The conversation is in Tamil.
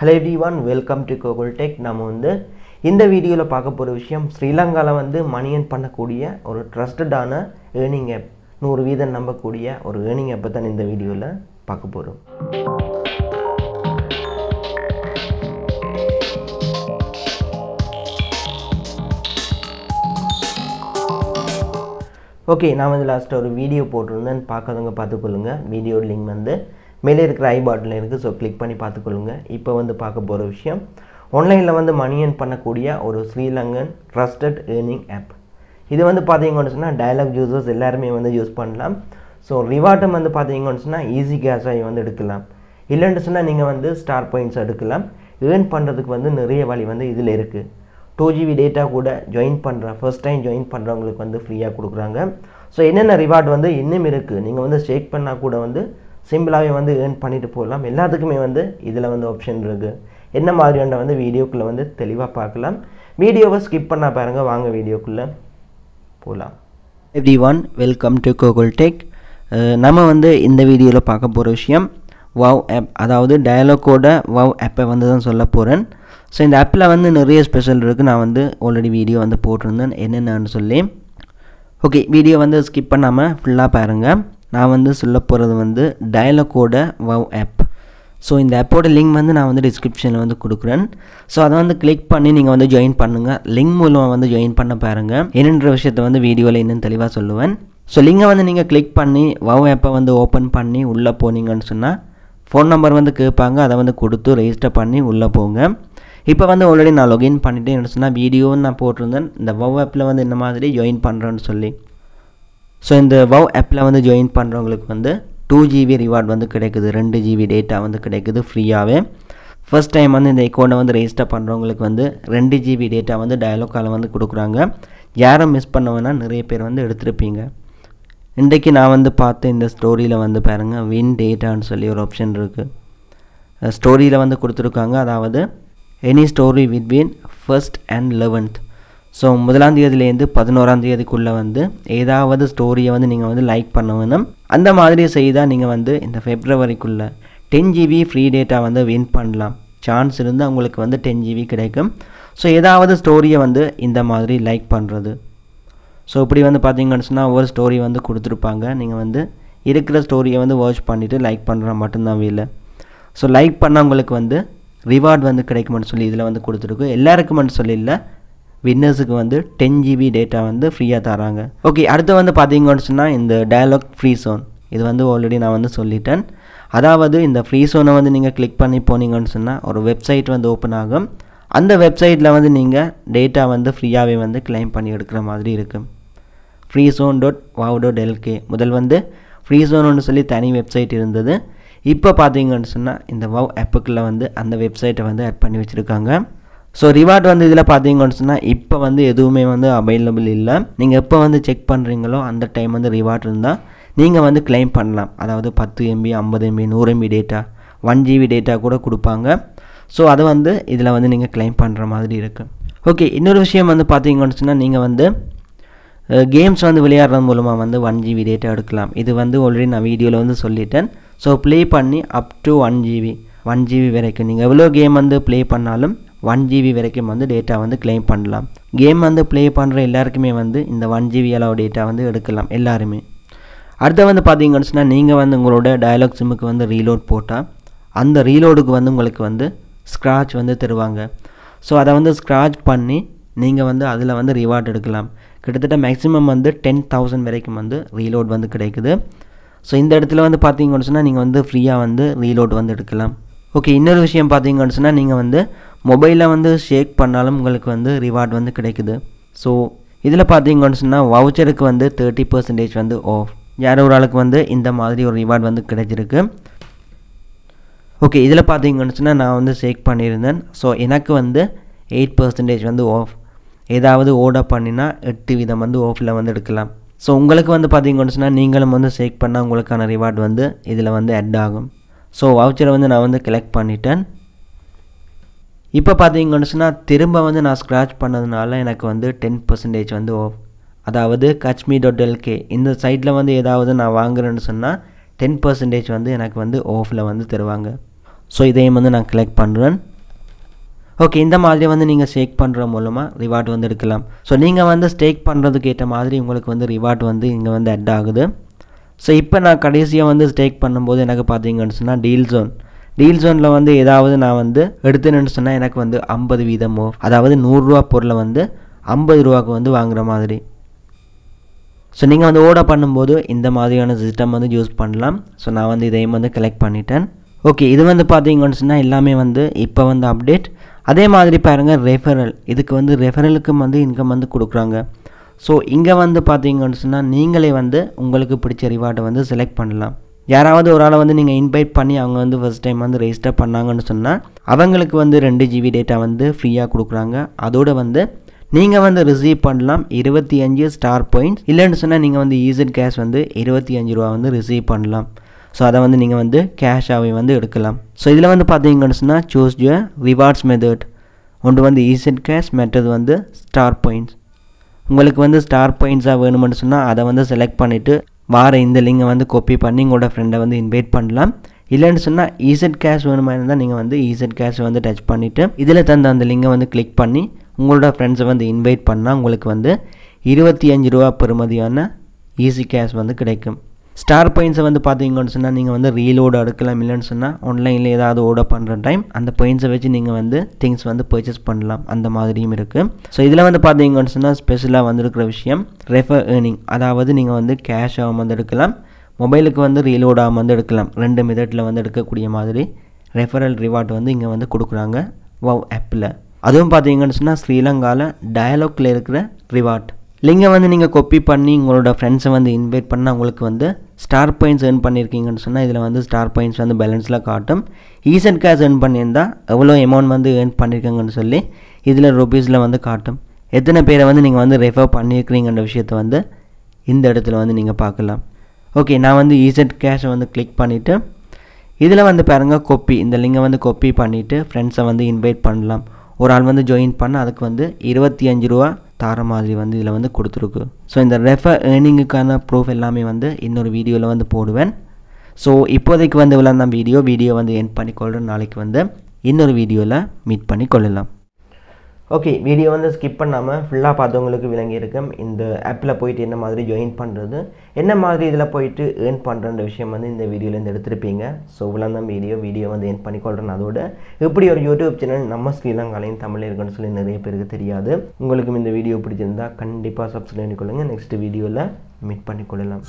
Hello everyone, welcome to Google Tech. நம்ம வந்து இந்த வீடியோல பார்க்க போற விஷயம் ஸ்ரீலங்கால வந்து மணி earn பண்ணக்கூடிய ஒரு ட்ரஸ்டடான earning app 100% நம்பக்கூடிய ஒரு earning app தான் இந்த வீடியோல பார்க்க போறோம். ஓகே, நான் வந்து லாஸ்ட் ஒரு வீடியோ போட்டுருந்தேன், பார்க்காதவங்க பார்த்துக்கொள்ளுங்க. வீடியோ லிங்க் வந்து மேலே இருக்கிற ஐ பட்டனில் இருக்குது, ஸோ கிளிக் பண்ணி பார்த்துக்கொள்ளுங்க. இப்போ வந்து பார்க்க போகிற விஷயம் ஆன்லைனில் வந்து மணி earn பண்ணக்கூடிய ஒரு ஸ்ரீலங்கன் ட்ரஸ்டட் ஏர்னிங் ஆப். இது வந்து பார்த்தீங்கன்னு சொன்னால் டயலாக் யூசர்ஸ் எல்லாருமே வந்து யூஸ் பண்ணலாம். ஸோ ரிவார்டும் வந்து பார்த்தீங்கன்னு சொன்னால் ஈஸி கேஷாக வந்து எடுக்கலாம். இல்லைன்னு சொன்னால் நீங்கள் வந்து ஸ்டார் பாயிண்ட்ஸ் எடுக்கலாம். ஏர்ன் பண்ணுறதுக்கு வந்து நிறைய வழி வந்து இதில் இருக்குது. 2GB டேட்டா கூட ஃபர்ஸ்ட் டைம் ஜாயின் பண்ணுறவங்களுக்கு வந்து ஃப்ரீயாக கொடுக்குறாங்க. ஸோ என்னென்ன ரிவார்டு வந்து இன்னும் இருக்குது, நீங்கள் வந்து ஷேக் பண்ணால் கூட வந்து சிம்பிளாகவே வந்து ஏர்ன் பண்ணிட்டு போகலாம். எல்லாத்துக்குமே வந்து இதில் வந்து ஆப்ஷன் இருக்குது. என்ன மாதிரியான வந்து வீடியோக்குள்ளே வந்து தெளிவாக பார்க்கலாம். வீடியோவை ஸ்கிப் பண்ணால் பாருங்கள். வாங்க வீடியோக்குள்ளே போகலாம். Everyone, welcome to Google tech. நம்ம வந்து இந்த வீடியோவில் பார்க்க போகிற விஷயம் வாவ் ஆப், அதாவது டயலாக்கோட வாவ் ஆப்பை வந்து தான் சொல்ல போகிறேன். ஸோ இந்த ஆப்பில் வந்து நிறைய ஸ்பெஷல் இருக்குது. நான் வந்து ஆல்ரெடி வீடியோ வந்து போட்டிருந்தேன் என்னென்னு சொல்லி. ஓகே, வீடியோ வந்து ஸ்கிப் பண்ணாமல் ஃபுல்லாக பாருங்கள். நான் வந்து சொல்ல போகிறது வந்து டயலாக்கோட வாவ் ஆப். ஸோ இந்த ஆப்போட லிங்க் வந்து நான் வந்து டிஸ்கிரிப்ஷனில் வந்து கொடுக்குறேன். ஸோ அதை வந்து கிளிக் பண்ணி நீங்கள் வந்து ஜாயின் பண்ணுங்கள். லிங்க் மூலமாக வந்து ஜாயின் பண்ண பாருங்கள். என்னென்ற விஷயத்தை வந்து வீடியோவில் இன்னும் தெளிவாக சொல்லுவேன். ஸோ லிங்கை வந்து நீங்கள் கிளிக் பண்ணி வாவ் ஆப்பை வந்து ஓப்பன் பண்ணி உள்ளே போனீங்கன்னு சொன்னால் ஃபோன் நம்பர் வந்து கேட்பாங்க. அதை வந்து கொடுத்து ரெஜிஸ்டர் பண்ணி உள்ளே போங்க. இப்போ வந்து ஆல்ரெடி நான் லாகின் பண்ணிவிட்டு என்ன சொன்னால் வீடியோன்னு நான் போட்டிருந்தேன் இந்த வாவ் ஆப்பில் வந்து இந்த மாதிரி ஜாயின் பண்ணுறேன்னு சொல்லி. ஸோ இந்த வாவ் ஆப்பில் வந்து ஜாயின் பண்ணுறவங்களுக்கு வந்து 2GB ரிவார்ட் வந்து கிடைக்குது. 2GB டேட்டா வந்து கிடைக்குது ஃப்ரீயாகவே. ஃபர்ஸ்ட் டைம் வந்து இந்த அக்கௌண்ட்டை வந்து ரெஜிஸ்டர் பண்ணுறவங்களுக்கு வந்து 2GB டேட்டா வந்து டயலாக்கால் வந்து கொடுக்குறாங்க. யாரும் மிஸ் பண்ண வேணால் நிறைய பேர் வந்து எடுத்துருப்பீங்க. இன்றைக்கு நான் வந்து பார்த்த இந்த ஸ்டோரியில் வந்து பாருங்கள், வின் டேட்டான்னு சொல்லி ஒரு ஆப்ஷன் இருக்குது. ஸ்டோரியில் வந்து கொடுத்துருக்காங்க, அதாவது any story between 1st and 11th. So 1ஆம் தேதியிலேருந்து 11ஆம் தேதிக்குள்ளே வந்து ஏதாவது ஸ்டோரியை வந்து நீங்கள் வந்து லைக் பண்ண வேணும். அந்த மாதிரி செய்தால் நீங்கள் வந்து இந்த ஃபெப்ரவரிக்குள்ளே 10GB ஃப்ரீ டேட்டா வந்து வின் பண்ணலாம். சான்ஸ் இருந்தால் உங்களுக்கு வந்து 10GB கிடைக்கும். ஸோ ஏதாவது ஸ்டோரியை வந்து இந்த மாதிரி லைக் பண்ணுறது. ஸோ இப்படி வந்து பார்த்தீங்கன்னு சொன்னால் ஒவ்வொரு ஸ்டோரி வந்து கொடுத்துருப்பாங்க. நீங்கள் வந்து இருக்கிற ஸ்டோரியை வந்து வாட்ச் பண்ணிவிட்டு லைக் பண்ணுற மட்டும்தான் வேலை. ஸோ லைக் பண்ணவங்களுக்கு வந்து ரிவார்டு வந்து கிடைக்குமென்னு சொல்லி இதில் வந்து கொடுத்துருக்கு. எல்லாருக்குமென்னு சொல்லி இல்லை, வின்னர்ஸுக்கு வந்து 10GB டேட்டா வந்து ஃப்ரீயாக தராங்க. ஓகே, அடுத்து வந்து பார்த்தீங்கன்னு சொன்னால் இந்த டயலாக் ஃப்ரீ ஸோன். இது வந்து ஆல்ரெடி நான் வந்து சொல்லிட்டேன். அதாவது இந்த ஃப்ரீ ஸோனை வந்து நீங்கள் கிளிக் பண்ணி போனீங்கன்னு சொன்னால் ஒரு வெப்சைட் வந்து ஓப்பன் ஆகும். அந்த வெப்சைட்டில் வந்து நீங்கள் டேட்டா வந்து ஃப்ரீயாகவே வந்து கிளைம் பண்ணி எடுக்கிற மாதிரி இருக்கும். freezone.wow.lk முதல் வந்து ஃப்ரீ ஸோன்னு சொல்லி தனி வெப்சைட் இருந்தது. இப்போ பார்த்தீங்கன்னு சொன்னால் இந்த வாவ் ஆப்புக்குள்ளே வந்து அந்த வெப்சைட்டை வந்து ஆட் பண்ணி வச்சுருக்காங்க. ஸோ ரிவார்டு வந்து இதில் பார்த்தீங்கன்னு சொன்னால் இப்போ வந்து எதுவுமே வந்து அவைலபிள் இல்லை. நீங்கள் எப்போ வந்து செக் பண்ணுறீங்களோ அந்த டைம் வந்து ரிவார்டு இருந்தால் நீங்கள் வந்து கிளைம் பண்ணலாம். அதாவது 10MB 50MB 100MB data 1GB data கூட கொடுப்பாங்க. ஸோ அதை வந்து இதில் வந்து நீங்கள் கிளைம் பண்ணுற மாதிரி இருக்குது. ஓகே, இன்னொரு விஷயம் வந்து பார்த்தீங்கன்னு சொன்னால் நீங்கள் வந்து கேம்ஸ் வந்து விளையாடுறது மூலமாக வந்து 1GB டேட்டா எடுக்கலாம். இது வந்து ஆல்ரெடி நான் வீடியோவில் வந்து சொல்லிட்டேன். ஸோ ப்ளே பண்ணி அப் டு 1GB வரைக்கும் நீங்கள் எவ்வளோ கேம் வந்து ப்ளே பண்ணாலும் 1GB வரைக்கும் வந்து டேட்டா வந்து கிளைம் பண்ணலாம். கேம் வந்து ப்ளே பண்ணுற எல்லாருக்குமே வந்து இந்த 1GB அளவு டேட்டா வந்து எடுக்கலாம் எல்லாருமே. அடுத்து வந்து பார்த்தீங்கன்னு சொன்னால் நீங்கள் வந்து உங்களோட டயலாக் சிம்முக்கு வந்து ரீலோட் போட்டால் அந்த ரீலோடுக்கு வந்து உங்களுக்கு வந்து ஸ்க்ராட்ச் வந்து தருவாங்க. ஸோ அதை வந்து ஸ்க்ராட்ச் பண்ணி நீங்கள் வந்து அதில் வந்து ரிவார்ட் எடுக்கலாம். கிட்டத்தட்ட மேக்ஸிமம் வந்து 10,000 வரைக்கும் வந்து ரீலோட் வந்து கிடைக்குது. ஸோ இந்த இடத்துல வந்து பார்த்தீங்கன்னு சொன்னால் நீங்கள் வந்து ஃப்ரீயாக வந்து ரீலோட் வந்து எடுக்கலாம். ஓகே, இன்னொரு விஷயம் பார்த்தீங்கன்னு சொன்னால் நீங்கள் வந்து மொபைலில் வந்து ஷேக் பண்ணாலும் உங்களுக்கு வந்து ரிவார்ட் வந்து கிடைக்குது. ஸோ இதில் பார்த்தீங்கன்னு சொன்னால் வவுச்சருக்கு வந்து 30% வந்து ஆஃப். யாரோ ஒரு ஆளுக்கு வந்து இந்த மாதிரி ஒரு ரிவார்ட் வந்து கிடைச்சிருக்கு. ஓகே, இதில் பார்த்தீங்கன்னு சொன்னால் நான் வந்து ஷேக் பண்ணியிருந்தேன். ஸோ எனக்கு வந்து 8% வந்து ஆஃப். ஏதாவது ஆர்டர் பண்ணினா 8 வீதம் வந்து ஆஃபில் வந்து எடுக்கலாம். ஸோ உங்களுக்கு வந்து பார்த்தீங்கன்னு சொன்னால் நீங்களும் வந்து ஷேக் பண்ணால் உங்களுக்கான ரிவார்டு வந்து இதில் வந்து ஆட் ஆகும். ஸோ வவுச்சரை வந்து நான் வந்து கலெக்ட் பண்ணிட்டேன். இப்போ பார்த்தீங்கன்னு சொன்னால் திரும்ப வந்து நான் ஸ்க்ராட்ச் பண்ணதுனால எனக்கு வந்து 10% வந்து ஆஃப். அதாவது catchme.lk இந்த சைட்டில் வந்து ஏதாவது நான் வாங்குறேன்னு சொன்னால் 10% வந்து எனக்கு வந்து ஆஃபில் வந்து தருவாங்க. ஸோ இதையும் வந்து நான் கலெக்ட் பண்ணுறேன். ஓகே, இந்த மாதிரி வந்து நீங்கள் ஸ்டேக் பண்ணுற மூலமாக ரிவார்ட் வந்து எடுக்கலாம். ஸோ நீங்கள் வந்து ஸ்டேக் பண்ணுறதுக்கு ஏற்ற மாதிரி உங்களுக்கு வந்து ரிவார்ட் வந்து இங்கே வந்து அட் ஆகுது. ஸோ இப்போ நான் கடைசியாக வந்து ஸ்டேக் பண்ணும்போது எனக்கு பார்த்தீங்கன்னு சொன்னால் டீல் ஜோனில் வந்து ஏதாவது நான் வந்து எடுத்துன்னு சொன்னால் எனக்கு வந்து 50% அதாவது 100 ரூபா பொருளை வந்து 50 ரூபாய்க்கு வந்து வாங்குற மாதிரி. ஸோ நீங்கள் வந்து ஓர்டர் பண்ணும்போது இந்த மாதிரியான சிஸ்டம் வந்து யூஸ் பண்ணலாம். ஸோ நான் வந்து இதையும் வந்து கலெக்ட் பண்ணிட்டேன். ஓகே, இது வந்து பார்த்தீங்கன்னு சொன்னால் எல்லாமே வந்து இப்போ வந்து அப்டேட். அதே மாதிரி பாருங்கள் ரெஃபரல், இதுக்கு வந்து ரெஃபரலுக்கும் வந்து இன்கம் வந்து கொடுக்குறாங்க. ஸோ இங்கே வந்து பார்த்தீங்கன்னு சொன்னால் நீங்களே வந்து உங்களுக்கு பிடிச்ச ரிவார்டை வந்து செலக்ட் பண்ணலாம். யாராவது ஒரு ஆளை வந்து நீங்கள் இன்வைட் பண்ணி அவங்க வந்து ஃபஸ்ட் டைம் வந்து ரெஜிஸ்டர் பண்ணாங்கன்னு சொன்னால் அவங்களுக்கு வந்து 2 GB டேட்டா வந்து ஃப்ரீயாக கொடுக்குறாங்க. அதோடு வந்து நீங்கள் வந்து ரிசீவ் பண்ணலாம் 25 ஸ்டார் பாயிண்ட்ஸ். இல்லைன்னு சொன்னால் நீங்கள் வந்து ஈஸட் கேஷ் வந்து 25 ரூபா வந்து ரிசீவ் பண்ணலாம். ஸோ அதை வந்து நீங்கள் வந்து கேஷாகவே வந்து எடுக்கலாம். ஸோ இதில் வந்து பார்த்தீங்கன்னு சொன்னால் சூஸ் யுவர் ரிவார்ட்ஸ் மெத்தட். ஒன்று வந்து ஈஸட் கேஷ், மற்றது வந்து ஸ்டார் பாயிண்ட்ஸ். உங்களுக்கு வந்து ஸ்டார் பாயிண்ட்ஸாக வேணுமென்னு சொன்னால் அதை வந்து செலக்ட் பண்ணிவிட்டு வார இந்த லிங்கை வந்து காப்பி பண்ணி உங்களோட ஃப்ரெண்டை வந்து இன்வைட் பண்ணலாம். இல்லைன்னு சொன்னால் ஈஸட் கேஷ் வேணுமா இருந்தால் நீங்கள் வந்து ஈஸட் கேஷ் வந்து டச் பண்ணிவிட்டு இதில் தந்த அந்த லிங்கை வந்து கிளிக் பண்ணி உங்களோட ஃப்ரெண்ட்ஸை வந்து இன்வைட் பண்ணால் உங்களுக்கு வந்து 25 ரூபா பெறுமதியான ஈஸி கேஷ் வந்து கிடைக்கும். ஸ்டார் பாயிண்ட்ஸை வந்து பார்த்தீங்கன்னு சொன்னால் நீங்கள் வந்து ரீலோடு எடுக்கலாம். இல்லைன்னு சொன்னால் ஆன்லைனில் ஏதாவது ஆர்டர் பண்ணுற டைம் அந்த பாயிண்ட்ஸை வச்சு நீங்கள் வந்து திங்ஸ் வந்து பர்ச்சேஸ் பண்ணலாம். அந்த மாதிரியும் இருக்குது. ஸோ இதில் வந்து பார்த்தீங்கன்னு சொன்னால் ஸ்பெஷலாக வந்துருக்கிற விஷயம் ரெஃபர் ஏர்னிங். அதாவது நீங்கள் வந்து கேஷாக வந்து எடுக்கலாம், மொபைலுக்கு வந்து ரீலோடாக வந்து எடுக்கலாம். 2 மெத்தடில் வந்து எடுக்கக்கூடிய மாதிரி ரெஃபரல் ரிவார்ட் வந்து இங்கே வந்து கொடுக்குறாங்க வவ் ஆப்பில். அதுவும் பார்த்தீங்கன்னு சொன்னால் ஸ்ரீலங்காவில் டயலாக்ல இருக்கிற ரிவார்ட் லிங்கை வந்து நீங்கள் காப்பி பண்ணி உங்களோட ஃப்ரெண்ட்ஸை வந்து இன்வைட் பண்ணால் உங்களுக்கு வந்து ஸ்டார் பாயிண்ட்ஸ் ஏர்ன் பண்ணியிருக்கீங்கன்னு சொன்னால் இதில் வந்து ஸ்டார் பாயிண்ட்ஸ் வந்து பேலன்ஸில் காட்டும். ஈஸட் கேஷ் ஏர்ன் பண்ணியிருந்தால் எவ்வளோ அமௌண்ட் வந்து ஏர்ன் பண்ணியிருக்கீங்கன்னு சொல்லி இதில் ருபீஸில் வந்து காட்டும். எத்தனை பேரை வந்து நீங்கள் வந்து ரெஃபர் பண்ணியிருக்கிறீங்கன்ற விஷயத்தை வந்து இந்த இடத்துல வந்து நீங்கள் பார்க்கலாம். ஓகே, நான் வந்து ஈஸட் கேஷை வந்து கிளிக் பண்ணிவிட்டு இதில் வந்து பாருங்கள் காப்பி, இந்த லிங்கை வந்து காப்பி பண்ணிவிட்டு ஃப்ரெண்ட்ஸை வந்து இன்வைட் பண்ணலாம். ஒரு ஆள் வந்து ஜாயின் பண்ண அதுக்கு வந்து 25 ரூபா தார மாதிரி வந்து இதில் வந்து கொடுத்துருக்கு. ஸோ இந்த ரெஃபர் ஏர்னிங்குக்கான ப்ரூஃப் எல்லாமே வந்து இன்னொரு வீடியோவில் வந்து போடுவேன். ஸோ இப்போதைக்கு வந்து இவ்வளோ தான் வீடியோ வந்து எண்ட் பண்ணிக்கொள்கிறேன். நாளைக்கு வந்து இன்னொரு வீடியோவில் மீட் பண்ணி கொள்ளலாம். ஓகே, வீடியோ வந்து ஸ்கிப் பண்ணாமல் ஃபுல்லாக பார்த்தவங்களுக்கு விளங்கியிருக்கும். இந்த ஆப்பில் போயிட்டு என்ன மாதிரி ஜாயின் பண்ணுறது, என்ன மாதிரி இதில் போயிட்டு ஏர்ன் பண்ணுறன்ற விஷயம் வந்து இந்த வீடியோலேருந்து எடுத்துருப்பீங்க. ஸோ இவ்வளோ தான் வீடியோ வந்து எண்ட் பண்ணிக்கொள்கிறேன். அதோட இப்படி ஒரு யூடியூப் சேனல் நம்ம ஸ்ரீலங்காலையும் தமிழ் இருக்குன்னு சொல்லி நிறைய பேருக்கு தெரியாது. உங்களுக்கும் இந்த வீடியோ பிடிச்சிருந்தா கண்டிப்பாக சப்ஸ்கிரைப் பண்ணிக்கொள்ளுங்கள். நெக்ஸ்ட் வீடியோவில் மீட் பண்ணிக்கொள்ளலாம்.